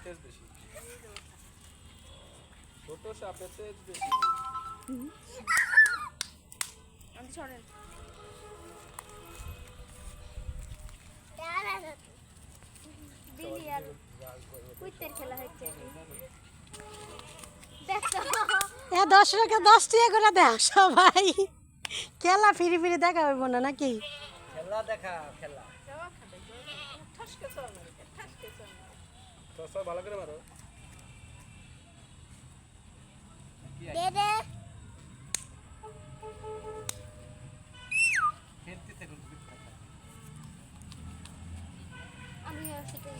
তেজ বেশি, ছোট সাপের তেজ বেশি। আমি ছড়েন দিলি আর কুইতের খেলা হচ্ছে দেখো 10 টাকা 10 টাকা করে দেয় সবাই, খেলা ফিরে ফিরে দেখা হইব না নাকি? খেলা দেখা খেলা ঠসকে চল ঠসকে চল তো সব ভালো করে মারো। দে দে খেলতে থাকো। আমি সেটাই